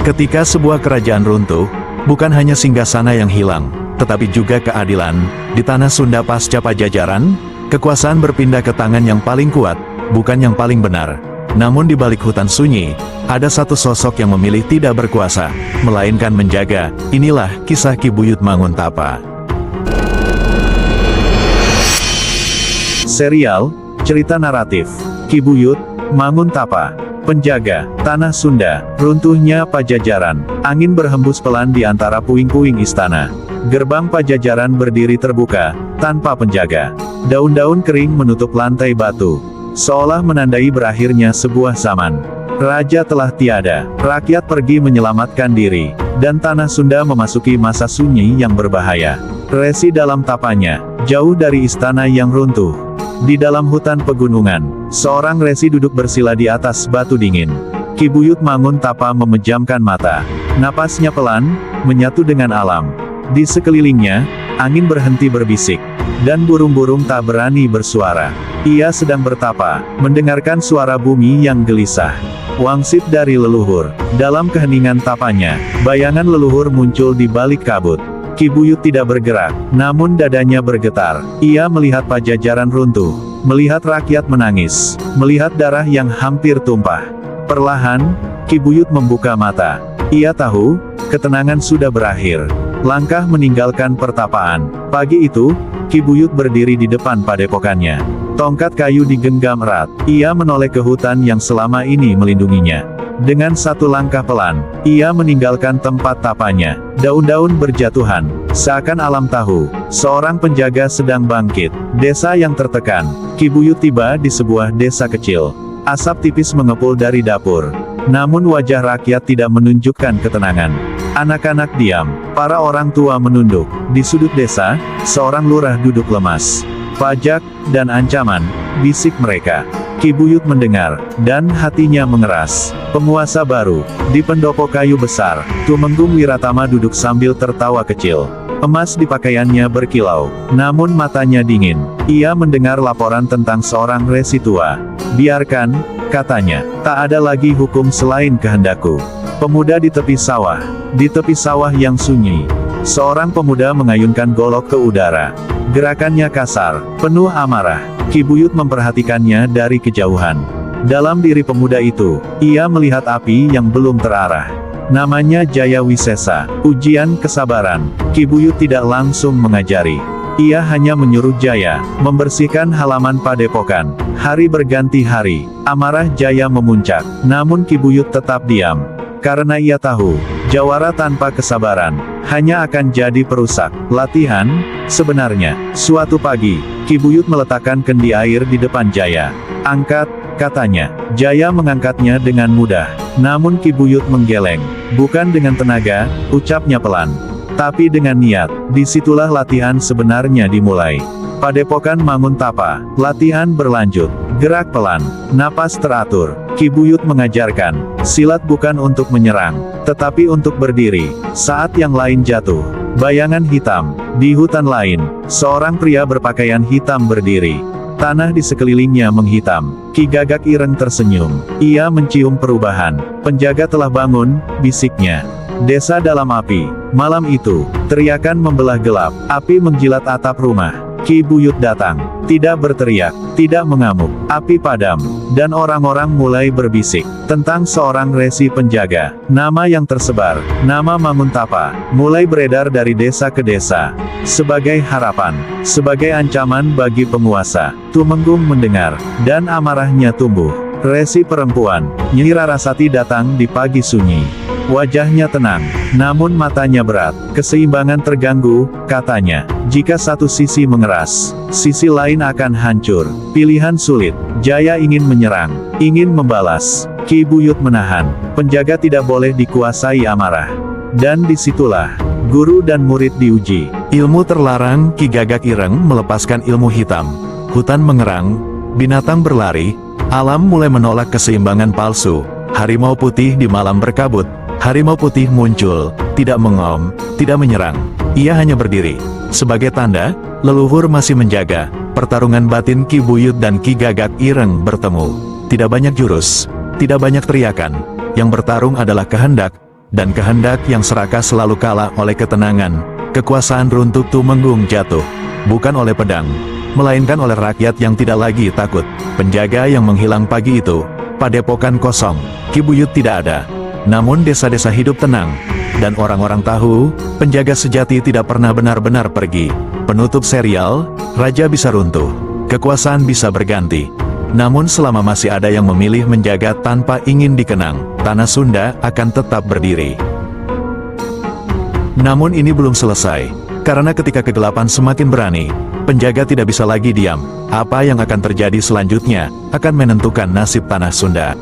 Ketika sebuah kerajaan runtuh, bukan hanya singgasana yang hilang, tetapi juga keadilan. Di tanah Sunda pasca Pajajaran, kekuasaan berpindah ke tangan yang paling kuat, bukan yang paling benar. Namun di balik hutan sunyi, ada satu sosok yang memilih tidak berkuasa, melainkan menjaga. Inilah kisah Ki Buyut Manguntapa. Serial, cerita naratif, Ki Buyut Manguntapa. Penjaga, Tanah Sunda, runtuhnya Pajajaran, angin berhembus pelan di antara puing-puing istana. Gerbang Pajajaran berdiri terbuka, tanpa penjaga. Daun-daun kering menutup lantai batu, seolah menandai berakhirnya sebuah zaman. Raja telah tiada, rakyat pergi menyelamatkan diri, dan Tanah Sunda memasuki masa sunyi yang berbahaya. Resi dalam tapanya, jauh dari istana yang runtuh. Di dalam hutan pegunungan, seorang resi duduk bersila di atas batu dingin. Ki Buyut Manguntapa memejamkan mata. Napasnya pelan, menyatu dengan alam. Di sekelilingnya, angin berhenti berbisik, dan burung-burung tak berani bersuara. Ia sedang bertapa, mendengarkan suara bumi yang gelisah. Wangsit dari leluhur. Dalam keheningan tapanya, bayangan leluhur muncul di balik kabut. Ki Buyut tidak bergerak, namun dadanya bergetar. Ia melihat Pajajaran runtuh, melihat rakyat menangis, melihat darah yang hampir tumpah. Perlahan, Ki Buyut membuka mata. Ia tahu, ketenangan sudah berakhir. Langkah meninggalkan pertapaan. Pagi itu, Ki Buyut berdiri di depan padepokannya. Tongkat kayu digenggam erat. Ia menoleh ke hutan yang selama ini melindunginya. Dengan satu langkah pelan, ia meninggalkan tempat tapanya. Daun-daun berjatuhan, seakan alam tahu, seorang penjaga sedang bangkit. Desa yang tertekan. Ki Buyut tiba di sebuah desa kecil. Asap tipis mengepul dari dapur. Namun wajah rakyat tidak menunjukkan ketenangan. Anak-anak diam, para orang tua menunduk. Di sudut desa, seorang lurah duduk lemas. Pajak, dan ancaman, bisik mereka. Ki Buyut mendengar, dan hatinya mengeras. Penguasa baru, di pendopo kayu besar, Tumenggung Wiratama duduk sambil tertawa kecil. Emas di pakaiannya berkilau, namun matanya dingin. Ia mendengar laporan tentang seorang resi tua. Biarkan, katanya, tak ada lagi hukum selain kehendakku. Pemuda di tepi sawah yang sunyi. Seorang pemuda mengayunkan golok ke udara. Gerakannya kasar, penuh amarah. Ki Buyut memperhatikannya dari kejauhan. Dalam diri pemuda itu, ia melihat api yang belum terarah. Namanya Jaya Wisesa, ujian kesabaran. Ki Buyut tidak langsung mengajari. Ia hanya menyuruh Jaya membersihkan halaman padepokan. Hari berganti hari, amarah Jaya memuncak. Namun Ki Buyut tetap diam. Karena ia tahu, jawara tanpa kesabaran, hanya akan jadi perusak. Latihan, sebenarnya. Suatu pagi, Ki Buyut meletakkan kendi air di depan Jaya. Angkat, katanya. Jaya mengangkatnya dengan mudah. Namun Ki Buyut menggeleng. Bukan dengan tenaga, ucapnya pelan. Tapi dengan niat. Disitulah latihan sebenarnya dimulai. Padepokan Manguntapa, latihan berlanjut. Gerak pelan, napas teratur. Ki Buyut mengajarkan, silat bukan untuk menyerang, tetapi untuk berdiri, saat yang lain jatuh. Bayangan hitam, di hutan lain, seorang pria berpakaian hitam berdiri. Tanah di sekelilingnya menghitam. Ki Gagak Ireng tersenyum. Ia mencium perubahan. Penjaga telah bangun, bisiknya. Desa dalam api. Malam itu, teriakan membelah gelap. Api menjilat atap rumah. Ki Buyut datang. Tidak berteriak, tidak mengamuk. Api padam, dan orang-orang mulai berbisik tentang seorang resi penjaga. Nama yang tersebar, nama Manguntapa, mulai beredar dari desa ke desa. Sebagai harapan, sebagai ancaman bagi penguasa. Tumenggung mendengar, dan amarahnya tumbuh. Resi perempuan, Nyi Rarasati datang di pagi sunyi. Wajahnya tenang, namun matanya berat. Keseimbangan terganggu, katanya. Jika satu sisi mengeras, sisi lain akan hancur. Pilihan sulit. Jaya ingin menyerang, ingin membalas. Ki Buyut menahan. Penjaga tidak boleh dikuasai amarah. Dan disitulah, guru dan murid diuji. Ilmu terlarang. Ki Gagak Ireng melepaskan ilmu hitam. Hutan mengerang, binatang berlari, alam mulai menolak keseimbangan palsu. Harimau putih di malam berkabut. Harimau putih muncul, tidak mengaum, tidak menyerang. Ia hanya berdiri. Sebagai tanda, leluhur masih menjaga. Pertarungan batin Ki Buyut dan Ki Gagak Ireng bertemu. Tidak banyak jurus, tidak banyak teriakan. Yang bertarung adalah kehendak, dan kehendak yang serakah selalu kalah oleh ketenangan. Kekuasaan runtuh tumenggung jatuh, bukan oleh pedang, melainkan oleh rakyat yang tidak lagi takut. Penjaga yang menghilang pagi itu, padepokan kosong, Ki Buyut tidak ada. Namun desa-desa hidup tenang, dan orang-orang tahu, penjaga sejati tidak pernah benar-benar pergi. Penutup serial, raja bisa runtuh, kekuasaan bisa berganti. Namun selama masih ada yang memilih menjaga tanpa ingin dikenang, tanah Sunda akan tetap berdiri. Namun ini belum selesai, karena ketika kegelapan semakin berani, penjaga tidak bisa lagi diam. Apa yang akan terjadi selanjutnya, akan menentukan nasib tanah Sunda.